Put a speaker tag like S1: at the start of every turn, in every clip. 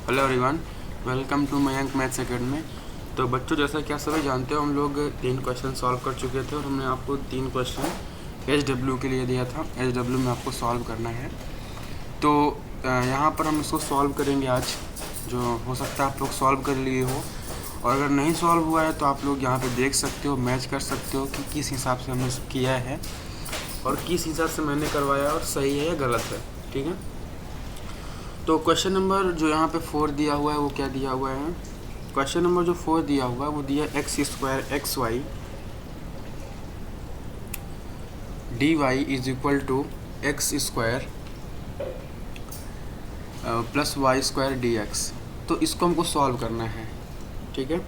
S1: Hello everyone, welcome to Mayank maths academy. तो बच्चों, जैसा कि आप सभी जानते हो, हम लोग 3 क्वेश्चन सॉल्व कर चुके थे और हमने आपको 3 क्वेश्चन एचडब्ल्यू के लिए दिया था। एचडब्ल्यू में आपको सॉल्व करना है। तो यहाँ पर हम इसको सॉल्व करेंगे आज। जो हो सकता है आप लोग सॉल्व कर लिए हो, और अगर नहीं सॉल्व हुआ है तो आप लोग यहाँ पे देख सकते हो, मैच कर सकते हो कि किस हिसाब से हमने किया है और किस हिसाब से मैंने करवाया और सही है या गलत है। ठीक है, तो क्वेश्चन नंबर जो यहाँ पे 4 दिया हुआ है वो क्या दिया हुआ है। क्वेश्चन नंबर जो 4 दिया हुआ है वो दिया x² xy dy is equal to x² plus y² dx। तो इसको हमको सॉल्व करना है। ठीक है,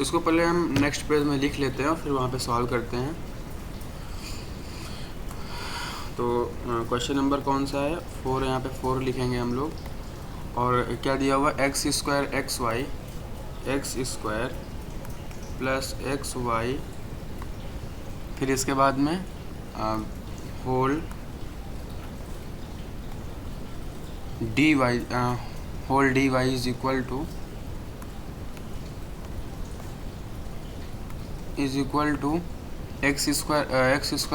S1: इसको पहले हम नेक्स्ट पेज में लिख लेते हैं और फिर वहाँ पे सॉल्व करते हैं। तो क्वेश्चन नंबर कौन सा है? 4। यहाँ पे 4 लिखेंगे हम लोग। और क्या दिया हुआ? x² x² प्लस xy, फिर इसके बाद में whole dy is equal to x²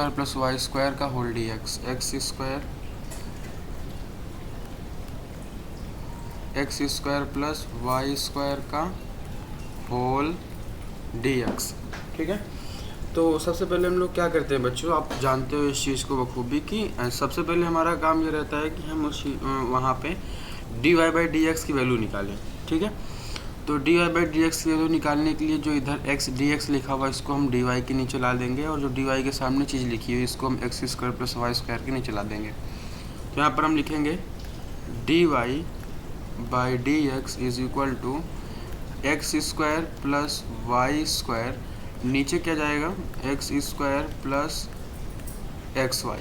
S1: plus y² का whole dx। x² plus y² का होल dx। ठीक है, तो सबसे पहले हम लोग क्या करते हैं बच्चों, आप जानते हो इस चीज़ को बखूबी कि सबसे पहले हमारा काम ये रहता है कि हम उस वहाँ पे dy/dx की वैल्यू निकालें। ठीक है, तो dy/dx की वैल्यू निकालने के लिए जो इधर dx लिखा हुआ है इसको हम dy के नीचे ला देंगे, और जो dy के सामने चीज़ लिखी हुई इसको हम x² प्लस y² के नीचे ला देंगे। तो यहाँ पर हम लिखेंगे dy/dx is equal to x² plus y², नीचे क्या जाएगा x² प्लस xy।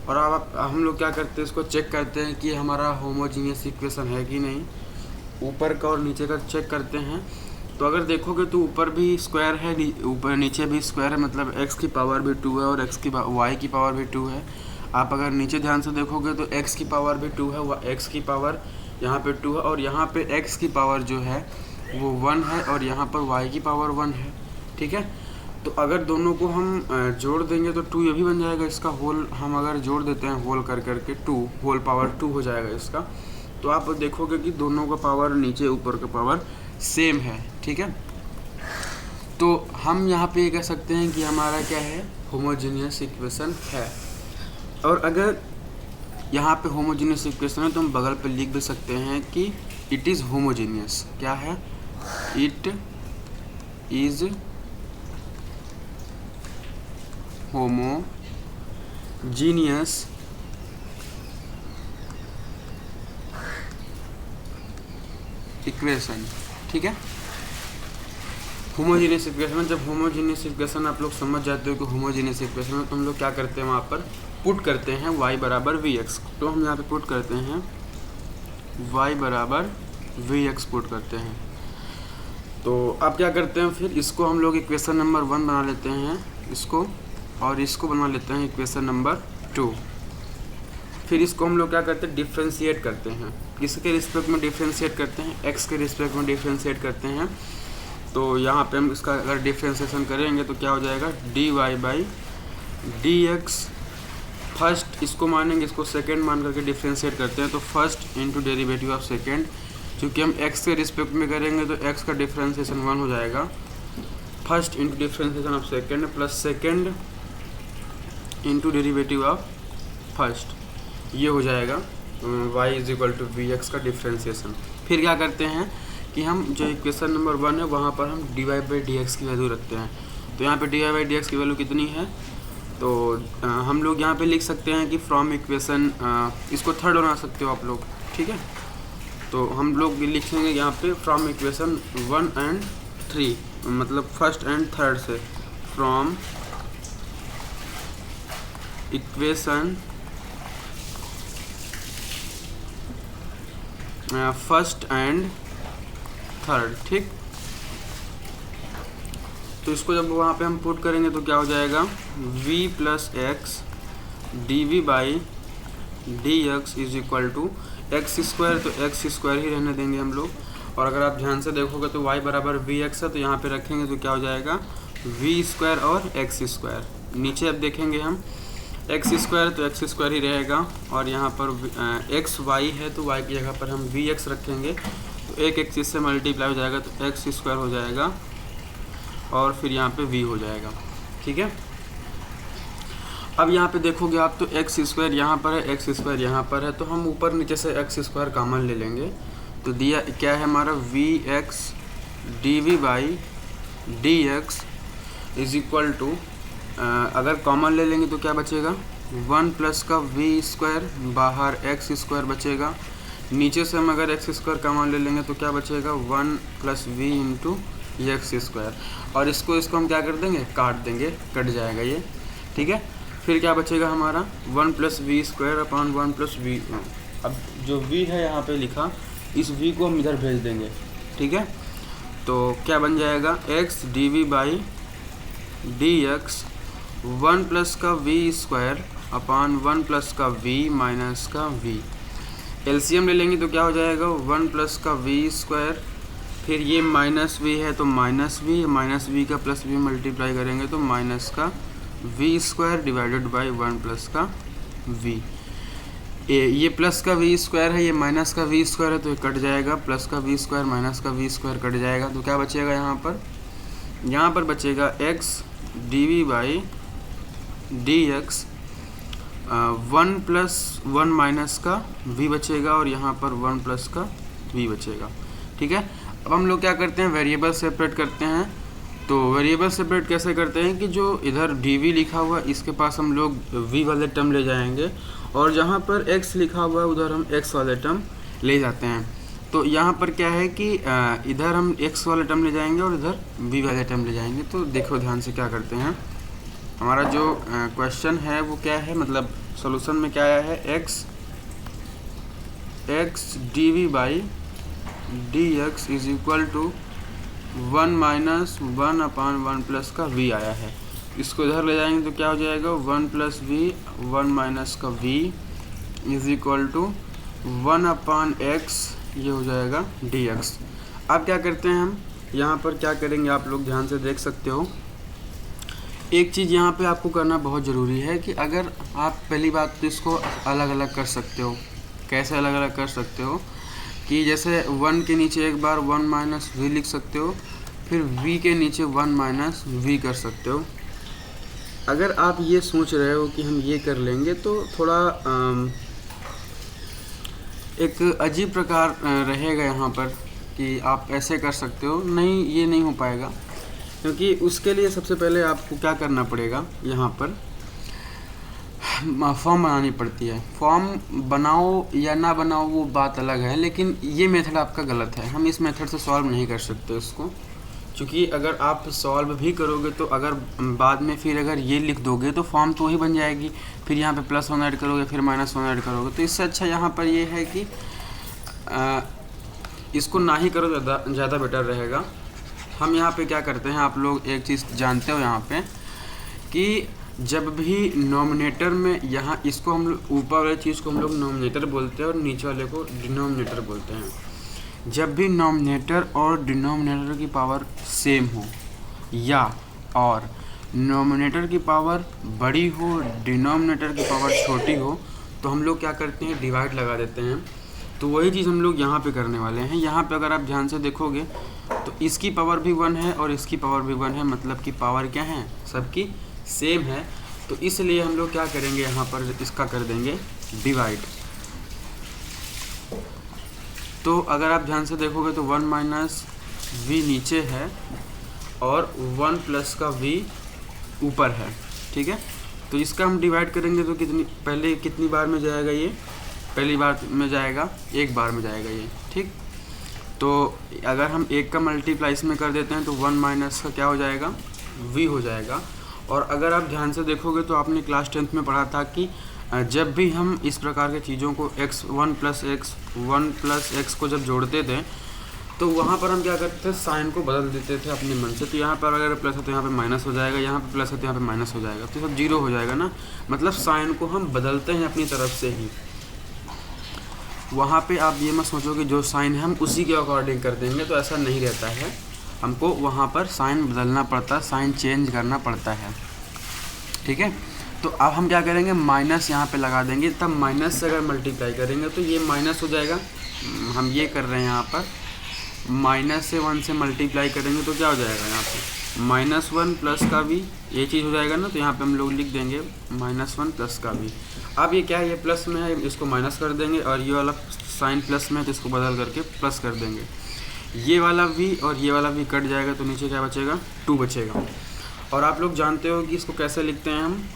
S1: और अब हम लोग क्या करते हैं, इसको चेक करते हैं कि हमारा होमोजीनियस इक्वेशन है कि नहीं। ऊपर का और नीचे का चेक करते हैं। तो अगर देखोगे तो ऊपर भी स्क्वायर है, ऊपर नीचे भी स्क्वायर है, मतलब x की पावर भी 2 है और y की पावर भी 2 है। आप अगर नीचे ध्यान से देखोगे तो x की पावर भी 2 है, x की पावर यहाँ पे 2 है, और यहाँ पे x की पावर जो है वो 1 है, और यहाँ पर y की पावर 1 है। ठीक है, तो अगर दोनों को हम जोड़ देंगे तो 2 ये भी बन जाएगा। इसका होल हम अगर जोड़ देते हैं होल कर करके 2 होल पावर 2 हो जाएगा इसका। तो आप देखोगे कि दोनों का पावर नीचे ऊपर का पावर सेम है। ठीक है, तो हम यहाँ पे ये कह सकते हैं कि हमारा क्या है, होमोजीनियस इक्वेशन है। और अगर यहाँ पे होमोजीनियस इक्वेशन है तो हम बगल पे लिख भी सकते हैं कि इट इज़ होमोजीनियस। क्या है? It is homogeneous equation. ठीक है, होमोजीनियस इक्वेशन, जब होमोजीनियस इक्वेशन आप लोग समझ जाते हो कि होमोजीनियस इक्वेशन में, तो हम लोग क्या करते हैं, वहाँ पर पुट करते हैं y बराबर vx। तो हम यहाँ पे पुट करते हैं y बराबर vx पुट करते हैं। तो अब क्या करते हैं, फिर इसको हम लोग इक्वेशन नंबर 1 बना लेते हैं इसको, और इसको बना लेते हैं इक्वेशन नंबर 2। फिर इसको हम लोग क्या करते हैं, डिफ्रेंशिएट करते हैं। किसके रिस्पेक्ट में डिफ्रेंशिएट करते हैं? x के रिस्पेक्ट में डिफ्रेंशिएट करते हैं। तो यहाँ पे हम इसका अगर डिफ्रेंशिएशन करेंगे तो क्या हो जाएगा, dy/dx। फर्स्ट इसको मानेंगे, इसको सेकेंड मान करके डिफ्रेंशिएट करते हैं। तो first into derivative of second, क्योंकि हम x के रिस्पेक्ट में करेंगे तो x का डिफ्रेंशिएशन 1 हो जाएगा। First into differentiation of second plus second into derivative of first, ये हो जाएगा y is equal to vx का डिफ्रेंशिएशन। फिर क्या करते हैं कि हम जो इक्वेशन नंबर 1 है वहाँ पर हम dy/dx की वैल्यू रखते हैं। तो यहाँ पे dy/dx की वैल्यू कितनी है, तो हम लोग यहाँ पे लिख सकते हैं कि फ्रॉम इक्वेशन, इसको थर्ड बना सकते हो आप लोग। ठीक है, तो हम लोग लिखेंगे यहाँ पे फ्रॉम इक्वेशन 1 एंड 3, मतलब फर्स्ट एंड थर्ड से, from equation first and third. ठीक, तो इसको जब वहाँ पे हम पुट करेंगे तो क्या हो जाएगा, v plus x d v by D x is equal to x square, तो एक्स स्क्वायर ही रहने देंगे हम लोग। और अगर आप ध्यान से देखोगे तो y बराबर वी एक्स है, तो यहाँ पे रखेंगे तो क्या हो जाएगा, वी स्क्वायर और एक्स स्क्वायर। नीचे अब देखेंगे हम एक्स स्क्वायर, तो एक्स स्क्वायर ही रहेगा, और यहाँ पर एक्स वाई है तो y की जगह पर हम वी एक्स रखेंगे, तो एक एक चीज़ से मल्टीप्लाई हो जाएगा तो एक्स स्क्वायर हो जाएगा और फिर यहाँ पे v हो जाएगा। ठीक है, अब यहाँ पे देखोगे आप तो एक्स स्क्वायर यहाँ पर है, एक्स स्क्वायर यहाँ पर है, तो हम ऊपर नीचे से एक्स स्क्वायर कॉमन ले लेंगे, तो दिया क्या है हमारा v x d v by D x is equal to, अगर कॉमन ले लेंगे तो क्या बचेगा, 1 प्लस का वी स्क्वायर, बाहर एक्स स्क्वायर बचेगा, नीचे से हम अगर एक्स स्क्वायर कॉमन ले लेंगे तो क्या बचेगा, 1 plus v into x square, और इसको हम क्या कर देंगे, काट देंगे, कट जाएगा ये। ठीक है, फिर क्या बचेगा हमारा 1 plus v square upon 1 plus v. अब जो v है यहाँ पे लिखा, इस v को हम इधर भेज देंगे। ठीक है, तो क्या बन जाएगा, x d v by D x 1 plus का वी स्क्वायर अपॉन 1 प्लस का v माइनस का v। एलसीएम ले लेंगे तो क्या हो जाएगा, 1 प्लस का वी स्क्वायर, फिर ये माइनस v है तो माइनस v का प्लस v मल्टीप्लाई करेंगे तो माइनस का v square divided by 1 plus का v। ये प्लस का वी स्क्वायर है, ये माइनस का वी स्क्वायर है, तो ये कट जाएगा, प्लस का वी स्क्वायर माइनस का वी स्क्वायर कट जाएगा, तो क्या बचेगा यहाँ पर बचेगा x d v by D x 1 plus 1 minus का v बचेगा, और यहाँ पर 1 प्लस का v बचेगा। ठीक है, अब हम लोग क्या करते हैं, वेरिएबल सेपरेट करते हैं। तो वेरिएबल सेपरेट कैसे करते हैं कि जो इधर dv लिखा हुआ है इसके पास हम लोग v वाले टर्म ले जाएंगे, और जहाँ पर x लिखा हुआ है उधर हम x वाले टर्म ले जाते हैं। तो यहाँ पर क्या है कि इधर हम x वाले टर्म ले जाएंगे और इधर v वाले टर्म ले जाएंगे। तो देखो ध्यान से क्या करते हैं, हमारा जो क्वेश्चन है वो क्या है, मतलब सॉल्यूशन में क्या आया है, x d v by D x is equal to 1 minus 1 upon 1 plus का v आया है। इसको इधर ले जाएंगे तो क्या हो जाएगा, 1 प्लस वी 1 माइनस का v is equal to 1 upon x, ये हो जाएगा dx। अब क्या करते हैं हम, यहाँ पर क्या करेंगे आप लोग ध्यान से देख सकते हो। एक चीज़ यहाँ पे आपको करना बहुत ज़रूरी है कि अगर आप पहली बात तो इसको अलग अलग कर सकते हो। कैसे अलग अलग कर सकते हो कि जैसे 1 के नीचे एक बार 1 माइनस वी लिख सकते हो, फिर v के नीचे 1 माइनस वी कर सकते हो। अगर आप ये सोच रहे हो कि हम ये कर लेंगे तो थोड़ा एक अजीब प्रकार रहेगा यहाँ पर कि आप ऐसे कर सकते हो, नहीं ये नहीं हो पाएगा, क्योंकि उसके लिए सबसे पहले आपको क्या करना पड़ेगा, यहाँ पर फॉर्म बनानी पड़ती है। फॉर्म बनाओ या ना बनाओ वो बात अलग है, लेकिन ये मेथड आपका गलत है। हम इस मेथड से सॉल्व नहीं कर सकते इसको, क्योंकि अगर आप सॉल्व भी करोगे तो अगर बाद में फिर अगर ये लिख दोगे तो फॉर्म तो वही बन जाएगी, फिर यहाँ पे +1 ऐड करोगे, फिर -1 ऐड करोगे। तो इससे अच्छा यहाँ पर ये है कि इसको ना ही करो, ज़्यादा बेटर रहेगा। हम यहाँ पे क्या करते हैं, आप लोग एक चीज़ जानते हो यहाँ पे कि जब भी नोमिनेटर में, यहाँ इसको हम लोग ऊपर वाले चीज़ को हम लोग नोमिनेटर बोलते हैं और नीचे वाले को डिनोमिनेटर बोलते हैं। जब भी नोमिनेटर और डिनोमिनेटर की पावर सेम हो या और नोमिनेटर की पावर बड़ी हो, डिनोमिनेटर की पावर छोटी हो, तो हम लोग क्या करते हैं, डिवाइड लगा देते हैं। तो वही चीज़ हम लोग यहाँ पे करने वाले हैं। यहाँ पे अगर आप ध्यान से देखोगे तो इसकी पावर भी 1 है और इसकी पावर भी 1 है, मतलब कि पावर क्या है, सबकी सेम है। तो इसलिए हम लोग क्या करेंगे, यहाँ पर इसका कर देंगे डिवाइड। तो अगर आप ध्यान से देखोगे तो 1 माइनस वी नीचे है और 1 प्लस का वी ऊपर है। ठीक है, तो इसका हम डिवाइड करेंगे तो पहले कितनी बार में जाएगा, ये पहली बार में जाएगा, एक बार में जाएगा ये। ठीक, तो अगर हम 1 का मल्टीप्लाई इसमें कर देते हैं तो 1 माइनस का क्या हो जाएगा, v हो जाएगा। और अगर आप ध्यान से देखोगे तो आपने क्लास 10th में पढ़ा था कि जब भी हम इस प्रकार के चीज़ों को 1 प्लस x को जब जोड़ते थे तो वहाँ पर हम क्या करते थे, साइन को बदल देते थे अपने मन से। तो यहाँ पर अगर प्लस है तो यहाँ पे माइनस हो जाएगा, यहाँ पे प्लस है तो यहाँ पे माइनस हो जाएगा, तो सब जीरो हो जाएगा ना। मतलब साइन को हम बदलते हैं अपनी तरफ से ही। वहाँ पे आप ये मत सोचो कि जो साइन है हम उसी के अकॉर्डिंग कर देंगे, तो ऐसा नहीं रहता है। हमको वहाँ पर साइन बदलना पड़ता है, साइन चेंज करना पड़ता है, ठीक है। तो अब हम क्या करेंगे, माइनस यहाँ पे लगा देंगे, तब माइनस से अगर मल्टीप्लाई करेंगे तो ये माइनस हो जाएगा। हम ये कर रहे हैं यहाँ पर, माइनस से 1 से मल्टीप्लाई करेंगे तो क्या हो जाएगा, यहाँ पे -1 प्लस का भी ये चीज़ हो जाएगा ना। तो यहाँ पे हम लोग लिख देंगे -1 प्लस का भी। अब ये क्या है, ये प्लस में है, इसको माइनस कर देंगे, और ये वाला साइन प्लस में है तो इसको बदल करके प्लस कर देंगे। ये वाला भी और ये वाला भी कट जाएगा, तो नीचे क्या बचेगा, 2 बचेगा। और आप लोग जानते हो कि इसको कैसे लिखते हैं हम,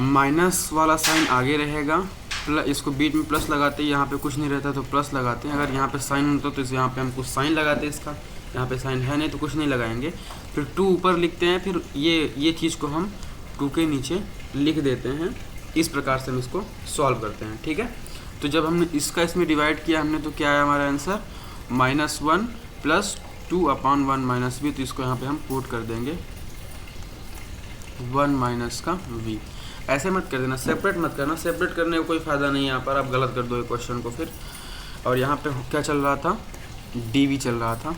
S1: माइनस वाला साइन आगे रहेगा, प्लस इसको बीच में प्लस लगाते हैं, यहाँ पे कुछ नहीं रहता तो प्लस लगाते हैं। अगर यहाँ पे साइन होता तो यहाँ पे हम कुछ साइन लगाते हैं इसका, यहाँ पे साइन है नहीं तो कुछ नहीं लगाएंगे। फिर 2 ऊपर लिखते हैं, फिर ये चीज़ को हम 2 के नीचे लिख देते हैं। इस प्रकार से हम इसको सॉल्व करते हैं, ठीक है। तो जब हमने इसका इसमें डिवाइड किया हमने, तो क्या है हमारा आंसर, -1 प्लस 2/1 - v। तो इसको यहाँ पे हम पुट कर देंगे 1 माइनस का v। ऐसे मत कर देना, सेपरेट मत करना, सेपरेट करने का कोई फ़ायदा नहीं है यहाँ पर, आप गलत कर दो क्वेश्चन को फिर। और यहाँ पे क्या चल रहा था, dv चल रहा था,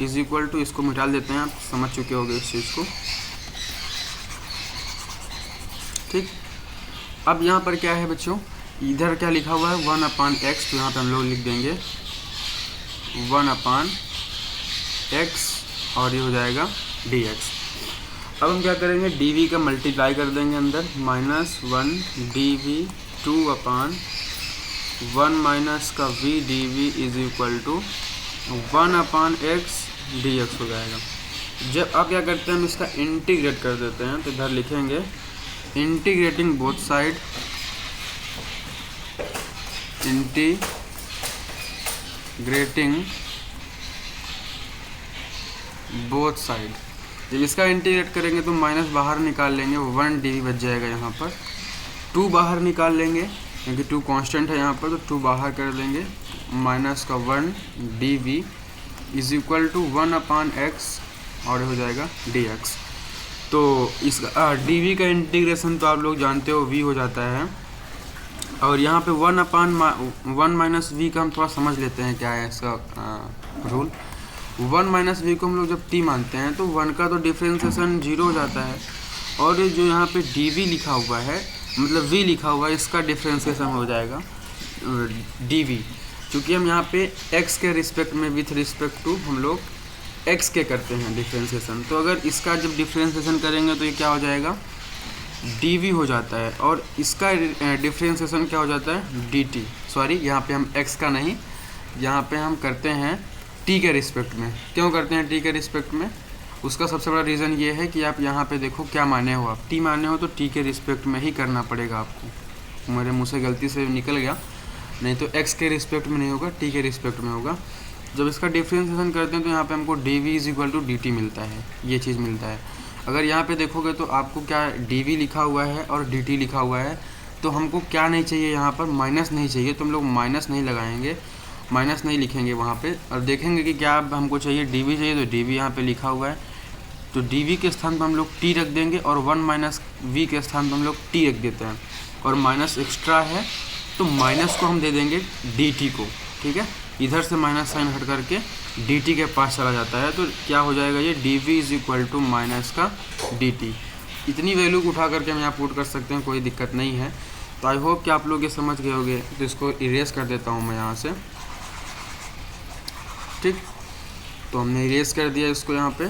S1: इज इक्वल टू, इसको मिटा देते हैं, आप समझ चुके होंगे इस चीज़ को, ठीक। अब यहाँ पर क्या है बच्चों, इधर क्या लिखा हुआ है 1/x, तो यहाँ पे हम लोग लिख देंगे 1/x, और ये हो जाएगा dx। अब हम क्या करेंगे, dv का मल्टीप्लाई कर देंगे अंदर, -1 dv 2/1 माइनस का v dv is equal to 1/x dx हो जाएगा। जब आप क्या करते हैं, हम इसका इंटीग्रेट कर देते हैं, तो इधर लिखेंगे integrating both side, integrating both side. जब इसका इंटीग्रेट करेंगे तो माइनस बाहर निकाल लेंगे, 1 dv बच जाएगा। यहाँ पर 2 बाहर निकाल लेंगे क्योंकि 2 कांस्टेंट है यहाँ पर, तो 2 बाहर कर देंगे, माइनस का 1 dv is equal to 1/x, और हो जाएगा dx। तो इसका dv का इंटीग्रेशन तो आप लोग जानते हो v हो जाता है। और यहाँ पे 1/1 माइनस v का हम थोड़ा समझ लेते हैं क्या है इसका रूल। 1 माइनस वी को हम लोग जब t मानते हैं तो 1 का तो डिफ्रेंसिएशन 0 हो जाता है, और जो यहाँ पे dv लिखा हुआ है, मतलब v लिखा हुआ है, इसका डिफ्रेंसिएशन हो जाएगा dv। क्योंकि हम यहाँ पे x के रिस्पेक्ट में विथ रिस्पेक्ट टू हम लोग x के करते हैं डिफ्रेंसिएशन। तो अगर इसका जब डिफ्रेंसिएशन करेंगे तो ये क्या हो जाएगा, dv हो जाता है, और इसका डिफ्रेंसिएशन क्या हो जाता है, dt। सॉरी, यहाँ पे हम x का नहीं, यहाँ पे हम करते हैं t के रिस्पेक्ट में। क्यों करते हैं t के रिस्पेक्ट में, उसका सबसे बड़ा रीज़न ये है कि आप यहाँ पे देखो क्या माने हो, आप t माने हो तो t के रिस्पेक्ट में ही करना पड़ेगा आपको। मेरे मुँह से गलती से निकल गया, नहीं तो x के रिस्पेक्ट में नहीं होगा, t के रिस्पेक्ट में होगा। जब इसका डिफ्रेंसिएशन करते हैं तो यहाँ पे हमको dv is equal to dt मिलता है, ये चीज़ मिलता है। अगर यहाँ पे देखोगे तो आपको क्या dv लिखा हुआ है और dt लिखा हुआ है, तो हमको क्या नहीं चाहिए, यहाँ पर माइनस नहीं चाहिए, तो हम लोग माइनस नहीं लगाएंगे, माइनस नहीं लिखेंगे वहाँ पे, और देखेंगे कि क्या हमको चाहिए, dv चाहिए, तो dv यहाँ पे लिखा हुआ है, तो dv के स्थान पर हम लोग t रख देंगे, और 1 माइनस v के स्थान पर हम लोग t रख देते हैं, और माइनस एक्स्ट्रा है तो माइनस को हम दे देंगे dt को, ठीक है। इधर से माइनस साइन हट करके dt के पास चला जाता है, तो क्या हो जाएगा, ये dv is equal to minus का dt। इतनी वैल्यू को उठा करके हम यहाँ पुट कर सकते हैं, कोई दिक्कत नहीं है। तो आई होप कि आप लोग ये समझ गए होंगे। तो इसको इरेज कर देता हूँ मैं यहाँ से, ठीक। तो हमने इरेज कर दिया इसको यहाँ पे।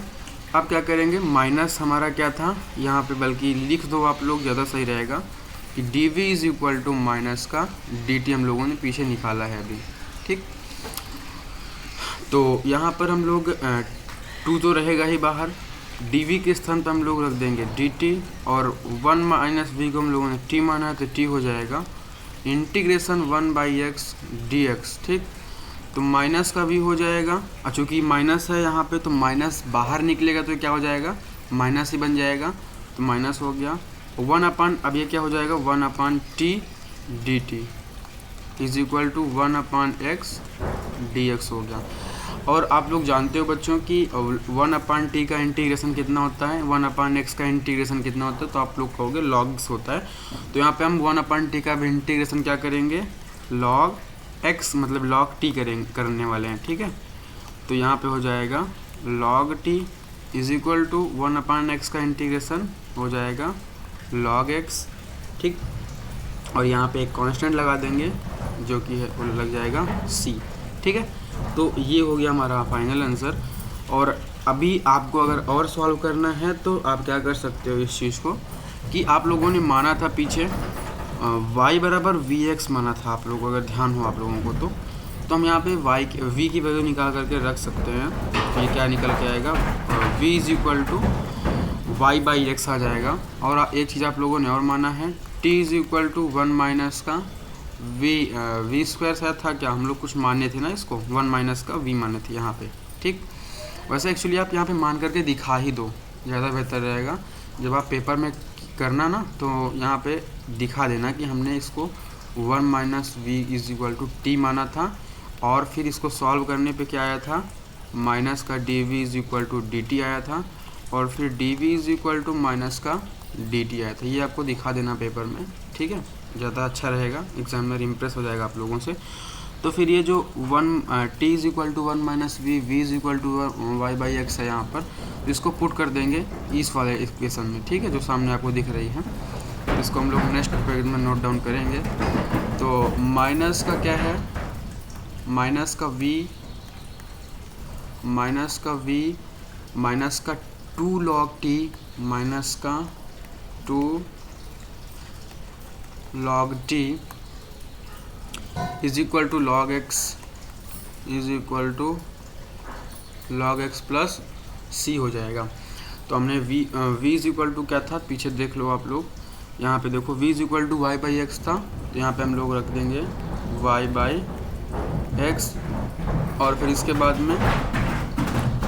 S1: अब क्या करेंगे, माइनस हमारा क्या था यहाँ पे, बल्कि लिख दो आप लोग, ज़्यादा सही रहेगा कि dv is equal to minus का dt हम लोगों ने पीछे निकाला है अभी, ठीक। तो यहाँ पर हम लोग 2 तो रहेगा ही बाहर, dv के स्थान पर हम लोग रख देंगे dt, और 1 माइनस v को हम लोगों ने t माना है तो t हो जाएगा इंटीग्रेशन 1/x dx, ठीक। तो माइनस का भी हो जाएगा, और चूँकि माइनस है यहाँ पे तो माइनस बाहर निकलेगा तो क्या हो जाएगा, माइनस ही बन जाएगा, तो माइनस हो गया 1/, अब ये क्या हो जाएगा 1/t dt is equal to 1/x dx हो गया। और आप लोग जानते हो बच्चों कि 1/t का इंटीग्रेशन कितना होता है, 1/x का इंटीग्रेशन कितना होता है, तो आप लोग कहोगे log होता है। तो यहाँ पे हम 1/t का भी इंटीग्रेशन क्या करेंगे, log x मतलब log t करने वाले हैं, ठीक है। तो यहाँ पे हो जाएगा log t is equal to 1/x का इंटीग्रेशन हो जाएगा log x, ठीक। और यहाँ पे एक कांस्टेंट लगा देंगे जो कि है वो लग जाएगा c, ठीक है। तो ये हो गया हमारा फाइनल आंसर। और अभी आपको अगर और सॉल्व करना है तो आप क्या कर सकते हो इस चीज़ को कि आप लोगों ने माना था पीछे y बराबर vx माना था आप लोगों को, अगर ध्यान हो आप लोगों को तो हम यहाँ पे v की वैल्यू निकाल करके रख सकते हैं। तो ये क्या निकल के आएगा, v is equal to y/x आ जाएगा। और एक चीज़ आप लोगों ने और माना है, t is equal to 1 minus का v स्क्वायर शायद था क्या, हम लोग कुछ माने थे ना इसको, 1 माइनस का v माने थे यहाँ पे, ठीक। वैसे एक्चुअली आप यहाँ पे मान करके दिखा ही दो, ज़्यादा बेहतर रहेगा। जब आप पेपर में करना ना तो यहाँ पे दिखा देना कि हमने इसको 1 minus v is equal to t माना था, और फिर इसको सॉल्व करने पे क्या आया था, माइनस का dv is equal to dt आया था, और फिर dv is equal to minus का dt आया था। ये आपको दिखा देना पेपर में, ठीक है, ज़्यादा अच्छा रहेगा, एग्जामिनर इम्प्रेस हो जाएगा आप लोगों से। तो फिर ये जो t is equal to 1 minus v is equal to y/x है यहाँ पर, तो इसको पुट कर देंगे इस वाले इक्वेशन में, ठीक है, जो सामने आपको दिख रही है। तो इसको हम लोग नेक्स्ट पेज में नोट डाउन करेंगे। तो माइनस का क्या है, माइनस का माइनस का 2 log t माइनस का 2 log t is equal to log x is equal to log x plus c हो जाएगा। तो हमने v इज इक्वल टू क्या था, पीछे देख लो आप लोग, यहाँ पे देखो v is equal to y/x था, तो यहाँ पे हम लोग रख देंगे y/x, और फिर इसके बाद में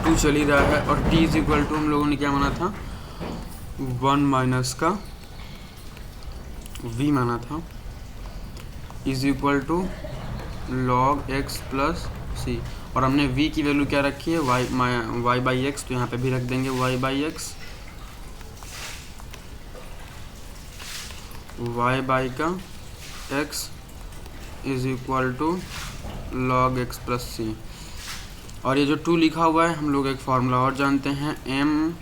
S1: 2 चल ही रहा है, और t इज इक्वल टू हम लोगों ने क्या माना था, 1 माइनस का v माना था, is equal to log x plus c, और हमने v की वैल्यू क्या रखी है, y/x, तो यहाँ पे भी रख देंगे y/x, y का x is equal to log x plus c। और ये जो 2 लिखा हुआ है, हम लोग एक फार्मूला और जानते हैं, m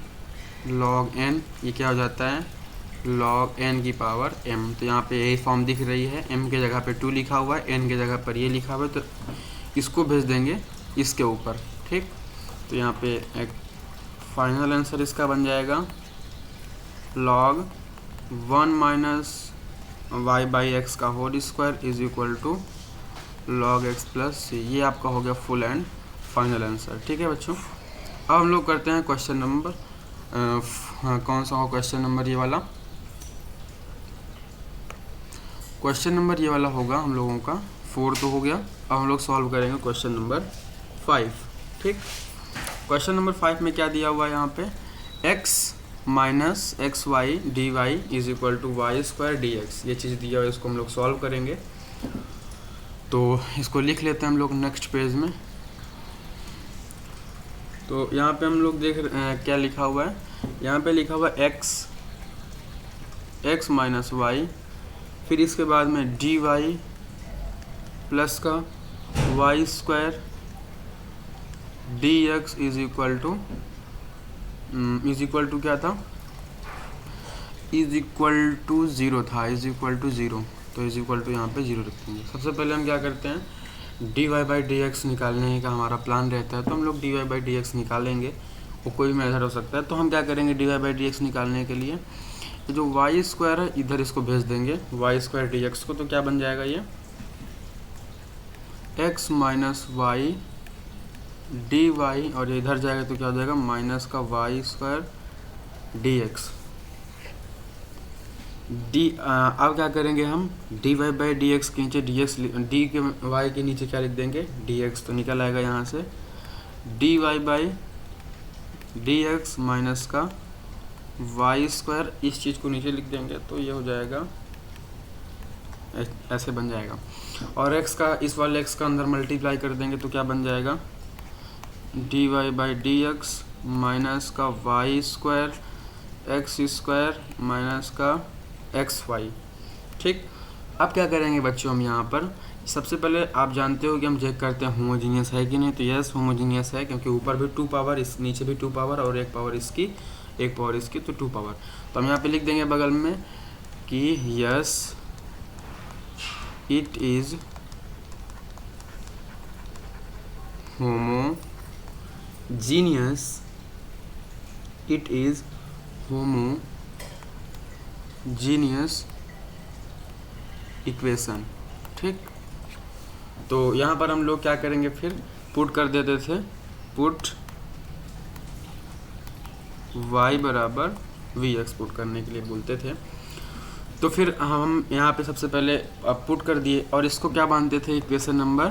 S1: log n, ये क्या हो जाता है, log n की पावर m। तो यहाँ पे यही फॉर्म दिख रही है, m के जगह पे 2 लिखा हुआ है, n के जगह पर ये लिखा हुआ है, तो इसको भेज देंगे इसके ऊपर, ठीक। तो यहाँ पे एक फाइनल आंसर इसका बन जाएगा log 1 माइनस y/x का whole square is equal to log x plus c। ये आपका हो गया फुल एंड फाइनल आंसर, ठीक है बच्चों। अब हम लोग करते हैं क्वेश्चन नंबर कौन सा हो, क्वेश्चन नंबर ये वाला, क्वेश्चन नंबर ये वाला होगा हम लोगों का 4 तो हो गया। अब हम लोग सॉल्व करेंगे क्वेश्चन नंबर 5, ठीक। क्वेश्चन नंबर 5 में क्या दिया हुआ है यहाँ पे, x minus x y d y is equal to y square d x, ये चीज़ दिया हुआ है, इसको हम लोग सॉल्व करेंगे। तो इसको लिख लेते हैं हम लोग नेक्स्ट पेज में। तो यहाँ पे हम लोग देख क्या लिखा हुआ है, यहाँ पे लिखा हुआ है x माइनस वाई, फिर इसके बाद में डी वाई प्लस का Y square d x is equal to क्या था, इज इक्वल टू 0 था, इज इक्वल टू 0, तो इज इक्वल टू यहाँ पे 0 रखेंगे। सबसे पहले हम क्या करते हैं, D Y by D x निकालने का हमारा प्लान रहता है, तो हम लोग D Y by D x निकालेंगे, वो कोई भी मेथड हो सकता है। तो हम क्या करेंगे, d Y by D x निकालने के लिए जो वाई स्क्वायर है इधर इसको भेज देंगे वाई स्क्वायर डी एक्स को, तो क्या बन जाएगा ये x minus y d y, और ये इधर जाएगा तो क्या हो जाएगा माइनस का Y square d x d. अब क्या करेंगे हम, d Y by D x के नीचे डी एक्स, डी के वाई के नीचे क्या लिख देंगे डी एक्स, तो निकल आएगा यहाँ से d Y by D x minus का वाई स्क्वायर, इस चीज़ को नीचे लिख देंगे तो ये हो जाएगा ऐसे बन जाएगा। और x का इस वाले x का अंदर मल्टीप्लाई कर देंगे तो क्या बन जाएगा D Y by D x minus का Y square x square minus का एक्स वाई। ठीक, अब क्या करेंगे बच्चों, हम यहाँ पर सबसे पहले आप जानते हो कि हम चेक करते हैं होमोजीनियस है कि नहीं। तो यस होमोजीनियस है, क्योंकि ऊपर भी 2 पावर, इस नीचे भी 2 पावर और एक पावर इसकी, एक पावर इसकी, तो 2 पावर। तो हम यहाँ पे लिख देंगे बगल में कि yes it is homogeneous, it is homogeneous equation. ठीक, तो यहाँ पर हम लोग क्या करेंगे, फिर पुट कर देते थे, पुट y बराबर वी एक्स पुट करने के लिए बोलते थे। तो फिर हम यहाँ पे सबसे पहले पुट कर दिए और इसको क्या मानते थे, इक्वेशन नंबर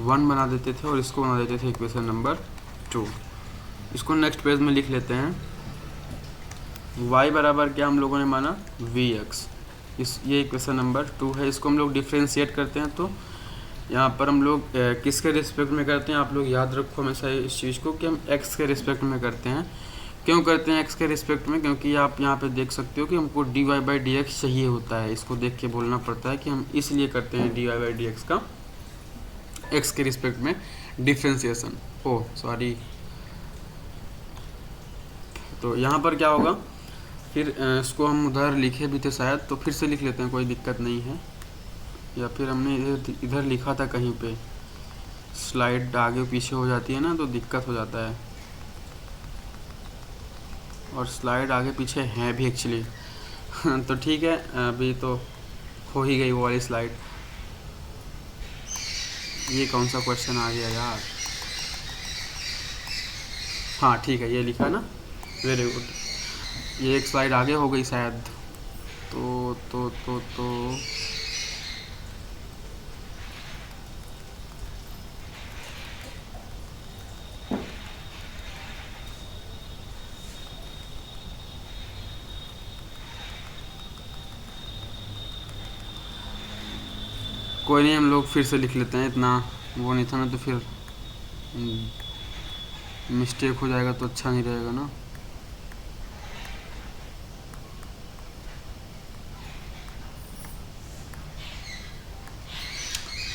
S1: 1 बना देते थे और इसको बना देते थे इक्वेशन नंबर 2। इसको नेक्स्ट पेज में लिख लेते हैं। y बराबर क्या हम लोगों ने माना, वी एक्स, ये इक्वेशन नंबर 2 है। इसको हम लोग डिफ्रेंशिएट करते हैं, तो यहाँ पर हम लोग किसके रिस्पेक्ट में करते हैं, आप लोग याद रखो हमेशा इस चीज़ को कि हम x के रिस्पेक्ट में करते हैं। क्यों करते हैं x के रिस्पेक्ट में, क्योंकि आप यहाँ पे देख सकते हो कि हमको d Y by D x चाहिए होता है। इसको देख के बोलना पड़ता है कि हम इसलिए करते हैं D Y by D x का x के रिस्पेक्ट में डिफ्रेंसिएशन। ओह सॉरी, तो यहाँ पर क्या होगा, फिर इसको हम उधर लिखे भी थे शायद, तो फिर से लिख लेते हैं, कोई दिक्कत नहीं है। या फिर हमने इधर लिखा था कहीं पे, स्लाइड आगे पीछे हो जाती है ना तो दिक्कत हो जाता है, और स्लाइड आगे पीछे है भी एक्चुअली। तो ठीक है, अभी तो हो ही गई वो वाली स्लाइड। ये कौन सा क्वेश्चन आ गया यार, हाँ ठीक है, ये लिखा ना, वेरी गुड। ये एक स्लाइड आगे हो गई शायद, तो कोई नहीं, हम लोग फिर से लिख लेते हैं, इतना वो नहीं था ना, तो फिर मिस्टेक हो जाएगा तो अच्छा नहीं रहेगा ना।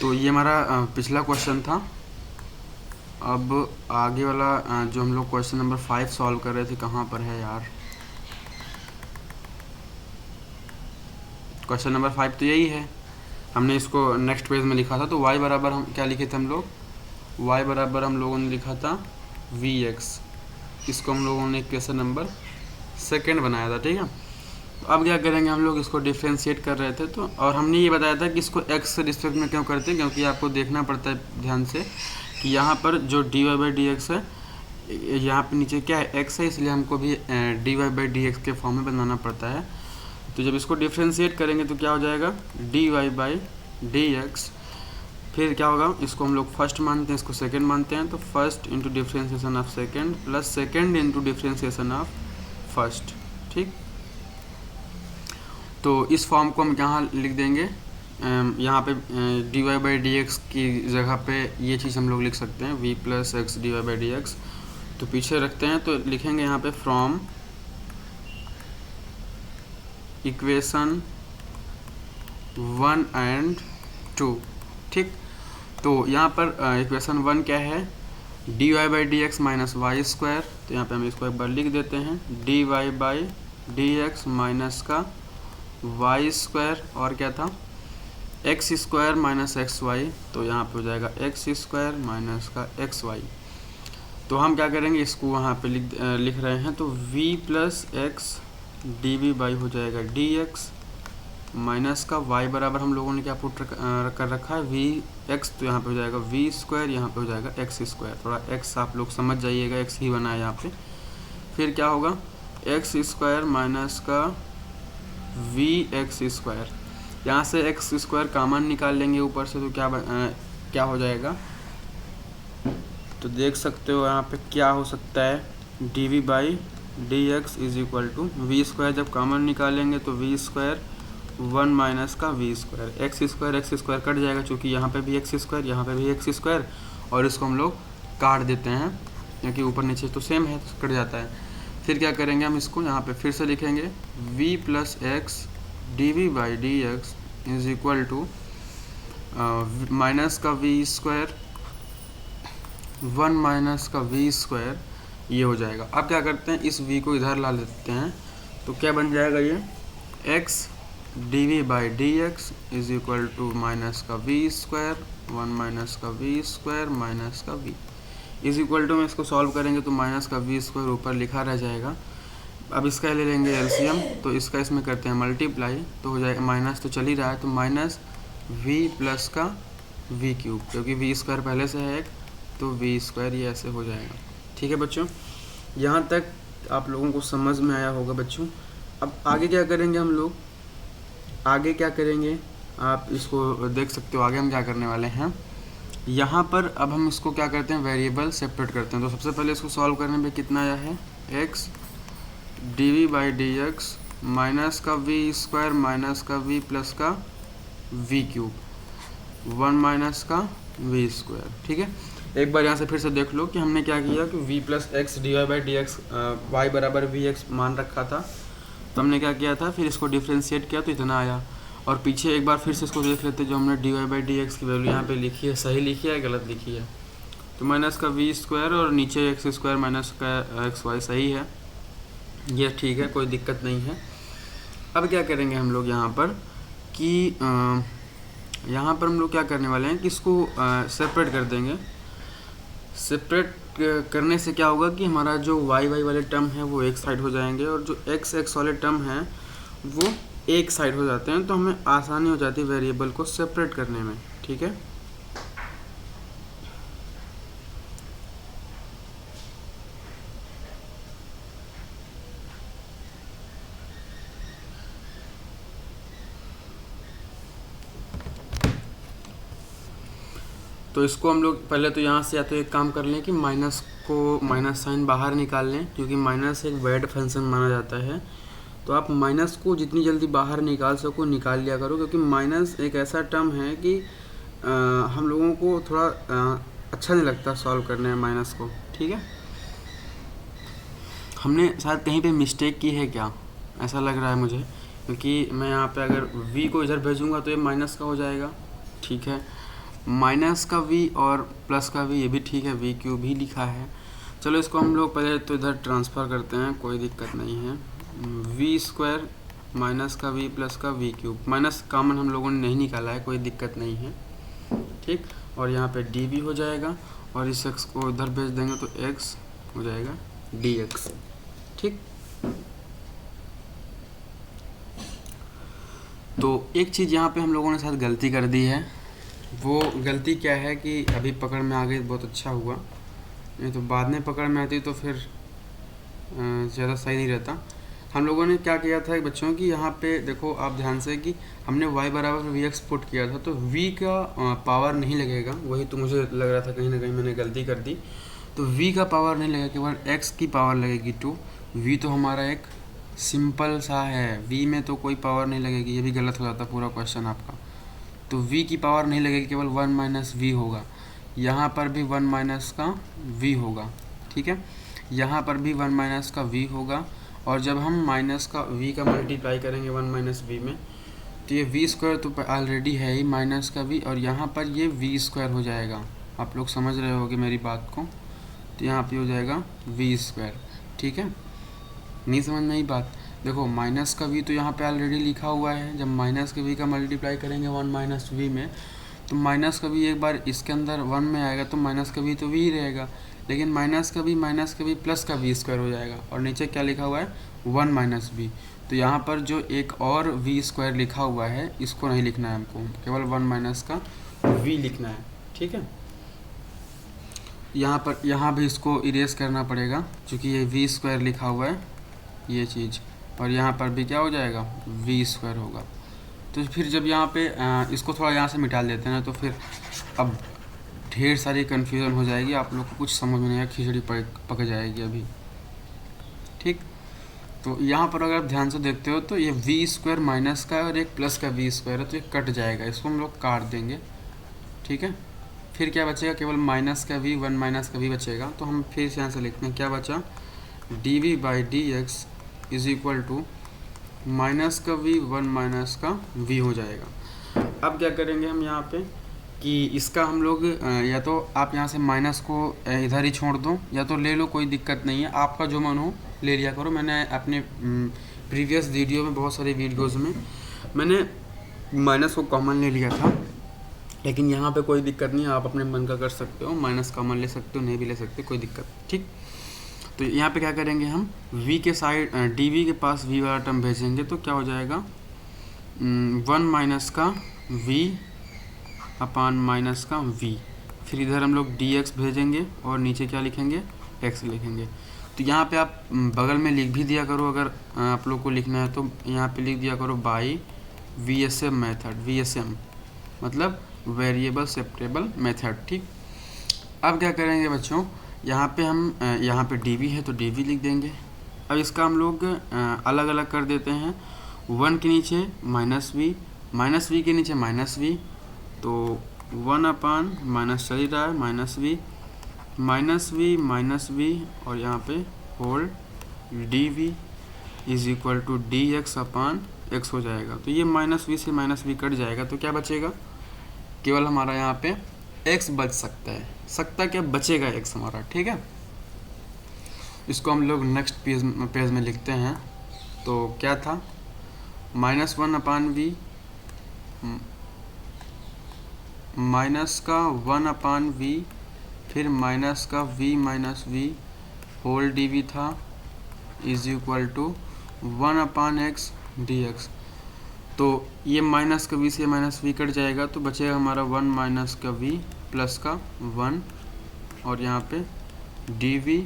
S1: तो ये हमारा पिछला क्वेश्चन था। अब आगे वाला जो हम लोग क्वेश्चन नंबर 5 सॉल्व कर रहे थे, कहाँ पर है यार, क्वेश्चन नंबर 5 तो यही है, हमने इसको नेक्स्ट पेज में लिखा था। तो y बराबर हम क्या लिखे थे, हम लोग y बराबर हम लोगों ने लिखा था वी एक्स, इसको हम लोगों ने इक्वेशन नंबर 2 बनाया था। ठीक है, तो अब क्या करेंगे, हम लोग इसको डिफ्रेंशिएट कर रहे थे, तो और हमने ये बताया था कि इसको x के रिस्पेक्ट में क्यों करते हैं, क्योंकि आपको देखना पड़ता है ध्यान से कि यहाँ पर जो d Y by D x है, यहाँ पे नीचे क्या है, x है, इसलिए हमको भी d Y by D x के फॉर्म में बनाना पड़ता है। तो जब इसको डिफ्रेंशिएट करेंगे तो क्या हो जाएगा, D Y by D x, फिर क्या होगा, इसको हम लोग फर्स्ट मानते हैं, इसको सेकंड मानते हैं, तो first into differentiation of second plus second into differentiation of first. ठीक, तो इस फॉर्म को हम यहाँ लिख देंगे, यहाँ पे d Y by D x की जगह पे ये चीज़ हम लोग लिख सकते हैं, v plus x d Y by D x. तो पीछे रखते हैं, तो लिखेंगे यहाँ पे फ्रॉम इक्वेशन 1 एंड 2। ठीक, तो यहाँ पर इक्वेशन 1 क्या है, d Y by D x minus y square, तो यहाँ पे हम इसको एक बार लिख देते हैं, D Y by D x minus का वाई स्क्वायर, और क्या था, x square minus x y, तो यहाँ पे हो जाएगा एक्स स्क्वायर माइनस का एक्स वाई। तो हम क्या करेंगे, इसको वहाँ पे लिख रहे हैं, तो v plus x d v by हो जाएगा डी एक्स माइनस का y बराबर हम लोगों ने क्या पुट कर रखा है, वी एक्स, तो यहाँ पे हो जाएगा वी स्क्वायर, यहाँ पे हो जाएगा एक्स स्क्वायर। थोड़ा x आप लोग समझ जाइएगा, x ही बना है यहाँ पे। फिर क्या होगा, एक्स स्क्वायर माइनस का वी एक्स स्क्वायर, यहाँ से एक्स स्क्वायर कॉमन निकाल लेंगे ऊपर से, तो क्या हो जाएगा, तो देख सकते हो यहाँ पे क्या हो सकता है, d v by D x is equal to v square, जब कॉमन निकालेंगे तो वी स्क्वायर 1 माइनस का v square, x square cut जाएगा, चूँकि यहाँ पे भी एक्स स्क्वायर, यहाँ पे भी एक्स स्क्वायर, और इसको हम लोग काट देते हैं क्योंकि ऊपर नीचे तो सेम है तो कट जाता है। फिर क्या करेंगे हम इसको यहाँ पे फिर से लिखेंगे v plus x d v by D x is equal to minus का वी स्क्वायर 1 माइनस का वी स्क्वायर ये हो जाएगा। अब क्या करते हैं इस v को इधर ला लेते हैं तो क्या बन जाएगा ये x d v by D x is equal to minus का वी स्क्वायर 1 माइनस का वी स्क्वायर माइनस का v इज इक्वल टू में इसको सॉल्व करेंगे तो माइनस का वी स्क्वायर ऊपर लिखा रह जाएगा। अब इसका ले लेंगे एलसीएम तो इसका इसमें करते हैं मल्टीप्लाई तो हो जाएगा माइनस तो चल ही रहा है तो माइनस v प्लस का v क्यूब क्योंकि v स्क्वायर पहले से है एक तो v स्क्वायर ये ऐसे हो जाएगा। ठीक है बच्चों, यहाँ तक आप लोगों को समझ में आया होगा बच्चों। अब आगे क्या करेंगे हम लोग, आगे क्या करेंगे आप इसको देख सकते हो। आगे हम क्या करने वाले हैं यहाँ पर, अब हम इसको क्या करते हैं वेरिएबल सेपरेट करते हैं। तो सबसे पहले इसको सॉल्व करने में कितना आया है x d v by D x minus का वी स्क्वायर माइनस का v प्लस का v क्यूब 1 माइनस का v स्क्वायर। ठीक है, एक बार यहाँ से फिर से देख लो कि हमने क्या किया कि v plus x d Y by D x y बराबर वी एक्स मान रखा था तो हमने क्या किया था फिर इसको डिफ्रेंशिएट किया तो इतना आया। और पीछे एक बार फिर से इसको देख लेते जो हमने d Y by D x की वैल्यू यहाँ पे लिखी है सही लिखी है गलत लिखी है। तो माइनस का वी स्क्वायर और नीचे एक्स स्क्वायर माइनस का एक्स वाई सही है, ये ठीक है कोई दिक्कत नहीं है। अब क्या करेंगे हम लोग यहाँ पर कि यहाँ पर हम लोग क्या करने वाले हैं कि इसको सेपरेट कर देंगे। सेपरेट करने से क्या होगा कि हमारा जो वाई वाई वाले टर्म है वो एक साइड हो जाएंगे और जो एक्स एक्स वाले टर्म हैं वो एक साइड हो जाते हैं तो हमें आसानी हो जाती है वेरिएबल को सेपरेट करने में। ठीक है, तो इसको हम लोग पहले तो यहाँ से या तो एक काम कर लें कि माइनस को माइनस साइन बाहर निकाल लें क्योंकि माइनस एक वैड फंक्शन माना जाता है। तो आप माइनस को जितनी जल्दी बाहर निकाल सको निकाल लिया करो क्योंकि माइनस एक ऐसा टर्म है कि हम लोगों को थोड़ा अच्छा नहीं लगता सॉल्व करने में माइनस को। ठीक है, हमने शायद कहीं पे मिस्टेक की है क्या ऐसा लग रहा है मुझे, क्योंकि मैं यहाँ पे अगर v को इधर भेजूँगा तो ये माइनस का हो जाएगा। ठीक है, माइनस का v और प्लस का v ये भी ठीक है, v क्यूब भी लिखा है। चलो इसको हम लोग पहले तो इधर ट्रांसफ़र करते हैं, कोई दिक्कत नहीं है। v स्क्वायर माइनस का v प्लस का v क्यूब, माइनस कॉमन हम लोगों ने नहीं निकाला है, कोई दिक्कत नहीं है। ठीक, और यहाँ पे dv हो जाएगा और इस x को इधर भेज देंगे तो x हो जाएगा dx। ठीक, तो एक चीज़ यहाँ पे हम लोगों ने शायद गलती कर दी है। वो गलती क्या है कि अभी पकड़ में आ गई बहुत अच्छा हुआ, नहीं तो बाद में पकड़ में आती तो फिर ज़्यादा सही नहीं रहता। हम लोगों ने क्या किया था बच्चों की यहाँ पे देखो आप ध्यान से कि हमने y बराबर वी एक्स पुट किया था तो v का पावर नहीं लगेगा, वही तो मुझे लग रहा था कहीं ना कहीं मैंने गलती कर दी। तो v का पावर नहीं लगेगा, केवल x की पावर लगेगी 2। v तो हमारा एक सिंपल सा है, v में तो कोई पावर नहीं लगेगी, ये भी गलत हो जाता पूरा क्वेश्चन आपका। तो v की पावर नहीं लगेगी, केवल 1 माइनस वी होगा। यहाँ पर भी 1 माइनस का v होगा। ठीक है, यहाँ पर भी 1 माइनस का v होगा और जब हम माइनस का v का मल्टीप्लाई करेंगे 1 माइनस वी में तो ये v स्क्वायर तो ऑलरेडी है ही माइनस का v और यहाँ पर ये v स्क्वायर हो जाएगा। आप लोग समझ रहे होगे मेरी बात को, तो यहाँ पे हो जाएगा v स्क्वायर। ठीक है, नहीं समझ में आई बात। देखो माइनस का v तो यहाँ पे ऑलरेडी लिखा हुआ है, जब माइनस के v का मल्टीप्लाई करेंगे 1 माइनस वी में तो माइनस का v एक बार इसके अंदर 1 में आएगा तो माइनस का v तो v ही रहेगा, लेकिन माइनस का v प्लस का v स्क्वायर हो जाएगा और नीचे क्या लिखा हुआ है 1 माइनस वी। तो यहाँ पर जो एक और v स्क्वायर लिखा हुआ है इसको नहीं लिखना है हमको, केवल 1 माइनस का v लिखना है। ठीक है, यहाँ भी इसको इरेज करना पड़ेगा क्योंकि ये v स्क्वायर लिखा हुआ है ये चीज़, और यहाँ पर भी क्या हो जाएगा v स्क्वायर होगा। तो फिर जब यहाँ पे इसको थोड़ा यहाँ से मिटा देते हैं ना तो फिर अब ढेर सारी कन्फ्यूज़न हो जाएगी, आप लोग को कुछ समझ में नहीं आएगा, खिचड़ी पक जाएगी अभी। ठीक, तो यहाँ पर अगर आप ध्यान से देखते हो तो ये v स्क्वायर माइनस का है और एक प्लस का v स्क्वायर है तो ये कट जाएगा, इसको हम लोग काट देंगे। ठीक है, फिर क्या बचेगा, केवल माइनस का v, 1 माइनस का v बचेगा। तो हम फिर से यहाँ से लिखते हैं, क्या बचा, dv by D x is equal to minus का v, 1 माइनस का v हो जाएगा। अब क्या करेंगे हम यहाँ पे कि इसका हम लोग या तो आप यहाँ से माइनस को इधर ही छोड़ दो, या तो ले लो, कोई दिक्कत नहीं है, आपका जो मन हो ले लिया करो। मैंने अपने प्रीवियस वीडियो में, बहुत सारे वीडियोज़ में मैंने माइनस को कॉमन ले लिया था, लेकिन यहाँ पे कोई दिक्कत नहीं है, आप अपने मन का कर सकते हो, माइनस कॉमन ले सकते हो, नहीं भी ले सकते, कोई दिक्कत, ठीक। तो यहाँ पे क्या करेंगे हम, v के साइड dv के पास v वाला टर्म भेजेंगे, तो क्या हो जाएगा, 1 माइनस का v अपान माइनस का v। फिर इधर हम लोग dx भेजेंगे और नीचे क्या लिखेंगे, x लिखेंगे। तो यहाँ पे आप बगल में लिख भी दिया करो, अगर आप लोग को लिखना है तो यहाँ पे लिख दिया करो बाई VSM मेथड, VSM मतलब वेरिएबल सेपरेबल मेथड, ठीक। अब क्या करेंगे बच्चों, यहाँ पे हम यहाँ पे dv है तो dv लिख देंगे। अब इसका हम लोग अलग अलग कर देते हैं, 1 के नीचे माइनस v के नीचे माइनस v, तो 1 अपान माइनस चल ही रहा है, माइनस v और यहाँ पे whole dv is equal to dx upon x हो जाएगा। तो ये माइनस v से माइनस v कट जाएगा, तो क्या बचेगा, केवल हमारा यहाँ पे x बच सकता है क्या, बचेगा x हमारा, ठीक है। इसको हम लोग नेक्स्ट पेज में लिखते हैं। तो क्या था, माइनस 1 अपान v, माइनस का 1 अपान v, फिर माइनस का v minus v whole dv था, is equal to 1 upon x dx। तो ये माइनस का v से माइनस v कट जाएगा, तो बचेगा हमारा 1 माइनस का v प्लस का 1 और यहाँ पे dv